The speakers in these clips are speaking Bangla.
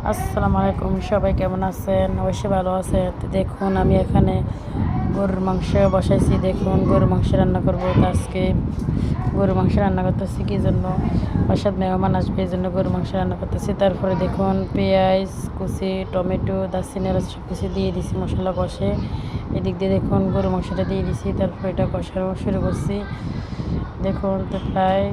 আসসালামু আলাইকুম, সবাই কেমন আছেন? অবশ্যই ভালো আছেন। তো দেখুন আমি এখানে গরুর মাংস বসাইছি। দেখুন গরুর মাংস রান্না করবো। তো আজকে গরুর মাংস রান্না করতেছি কী জন্য, বাসায় মেহমান আসবে এই জন্য গরুর মাংস রান্না করতেছি। তারপরে দেখুন পেঁয়াজ কুচি, টমেটো, দারচিনি এলাচ সব কিছু দিয়ে দিছি মশলা কষে। এদিক দিয়ে দেখুন গরুর মাংসটা দিয়ে দিছি, তারপরে এটা কষানো শুরু করছি। দেখুন তো প্রায়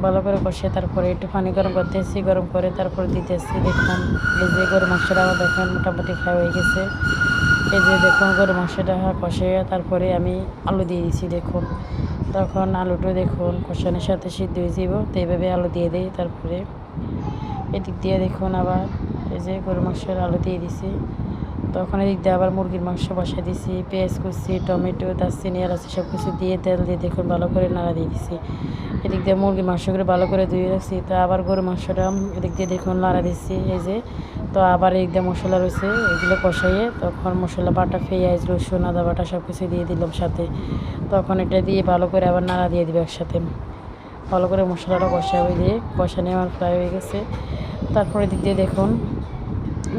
ভালো করে কষে তারপরে একটু পানি গরম করতেছি, গরম করে তারপরে দিতেছি। দেখুন এই যে গরু মাংসটা আমার দেখুন মোটামুটি ফ্রাই হয়ে গেছে। এই যে দেখুন গরু মাংসটা কষে তারপরে আমি আলু দিয়ে দিছি। দেখুন তখন আলুটা দেখুন কষানোর সাথে সিদ্ধ হয়ে যাব, তো এইভাবে আলু দিয়ে দিই। তারপরে এদিক দিয়ে দেখুন আবার এই যে গরু মাংসের আলু দিয়ে দিছি। তখন এদিক দিয়ে আবার মুরগির মাংস বসাই দিছি, পেঁয়াজ কুচি, টমেটো, দারচিনি এলাচ সব কিছু দিয়ে তেল দিয়ে দেখুন ভালো করে নাড়া দিয়ে দিছি। এদিক দিয়ে মুরগির মাংসগুলো ভালো করে ধুয়ে রাখছি। তো আবার গরু মাংসটা এদিক দিয়ে দেখুন নাড়া দিচ্ছি। এই যে তো আবার এদিক দিয়ে মশলা রয়েছে, এগুলো কষাইয়ে তখন মশলা বাটা, পেঁয়াজ, রসুন, আদা বাটা সব কিছু দিয়ে দিলাম সাথে। তখন এটা দিয়ে ভালো করে আবার নাড়া দিয়ে দিবে একসাথে। ভালো করে মশলাটা কষাবে দিয়ে কষানো আমার ফ্রাই হয়ে গেছে। তারপরে এদিক দিয়ে দেখুন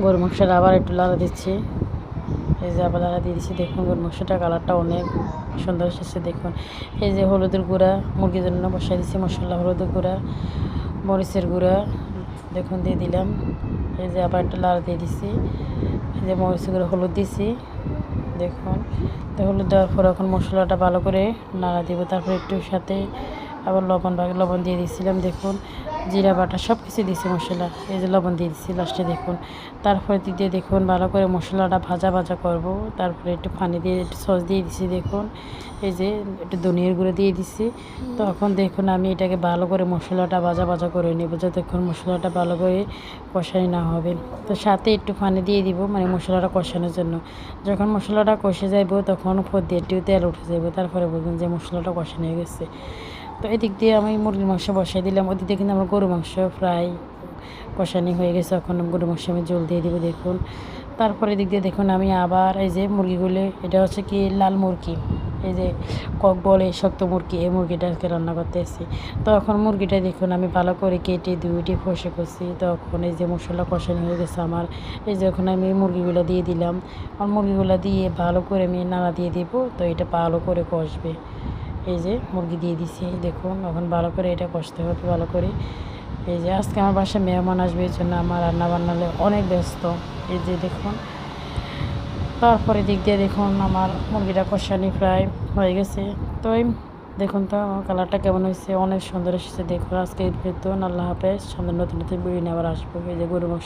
গরু মাংসটা আবার একটু লাড়া দিচ্ছি। এই যে আবার লাড়া দিয়ে দিচ্ছি। দেখুন গরু মাংসটা কালারটা অনেক সুন্দর এসেছে। দেখুন এই যে হলুদের গুঁড়া মুরগির জন্য বসাই দিচ্ছি মশলা, হলুদের গুঁড়া, মরিচের গুঁড়া দেখুন দিয়ে দিলাম। এই যে আবার একটু লাড়া দিয়ে দিচ্ছি। এই যে মরিচের গুঁড়া, হলুদ দিছি। দেখুন তো হলুদ দেওয়ার পর এখন মশলাটা ভালো করে নাড়া দিব। তারপরে একটু সাথে আবার লবণ দিয়ে দিয়েছিলাম। দেখুন জিরা বাটা সব কিছু দিয়েছি মশলা, এই যে লবণ দিয়ে দিচ্ছি লাস্টে। দেখুন তারপরে দিক দিয়ে দেখুন ভালো করে মশলাটা ভাজা ভাজা করব। তারপরে একটু পানি দিয়ে একটু সস দিয়ে দিচ্ছি। দেখুন এই যে একটু ধনিয়ার গুঁড়ো দিয়ে দিচ্ছি। তখন দেখুন আমি এটাকে ভালো করে মশলাটা ভাজা ভাজা করে নেব, যতক্ষণ মশলাটা ভালো করে কষাই না হবে। তো সাথে একটু পানি দিয়ে দিব, মানে মশলাটা কষানোর জন্য। যখন মশলাটা কষে যাইব তখন উপর দিয়ে একটু তেল উঠে যাব, তারপরে বলবেন যে মশলাটা কষানো হয়ে গেছে। তো এদিক দিয়ে আমি মুরগির মাংস বসাই দিলাম, ওদিক দিয়ে কিন্তু আমার গরু মাংস ফ্রাই কষানি হয়ে গেছে। এখন গরু মাংস আমি জল দিয়ে দিব। দেখুন তারপরে এদিক দিয়ে দেখুন আমি আবার এই যে মুরগিগুলো, এটা হচ্ছে কি লাল মুরগি, এই যে কক বলে শক্ত মুরগি, এই মুরগিটাকে রান্না করতে এসেছি। তখন মুরগিটা দেখুন আমি ভালো করে কেটে ধুইটে ফসে করছি। তখন এই যে মশলা কষানো হয়ে গেছে আমার। এই যে এখন আমি মুরগিগুলো দিয়ে দিলাম, আর মুরগিগুলো দিয়ে ভালো করে আমি নাড়া দিয়ে দিব। তো এটা ভালো করে কষবে। এই যে মুরগি দিয়ে দিছি। দেখুন এখন ভালো করে এটা কষতে হবে ভালো করে। এই যে আজকে আমার বাসায় মেহমান আসবে, এই জন্য আমার রান্না বান্নালে অনেক ব্যস্ত। এই যে দেখুন তারপরে দিক দিয়ে দেখুন আমার মুরগিটা কষানি প্রায় হয়ে গেছে। তো দেখুন তো আমার কালারটা কেমন হয়েছে, অনেক সুন্দর এসেছে। দেখুন আজকে এই পর্যন্ত। আল্লাহ হাফেজ। সামনে নতুন নতুন ভিডিও নিয়ে আবার আসবো। এই যে গরু মাংস।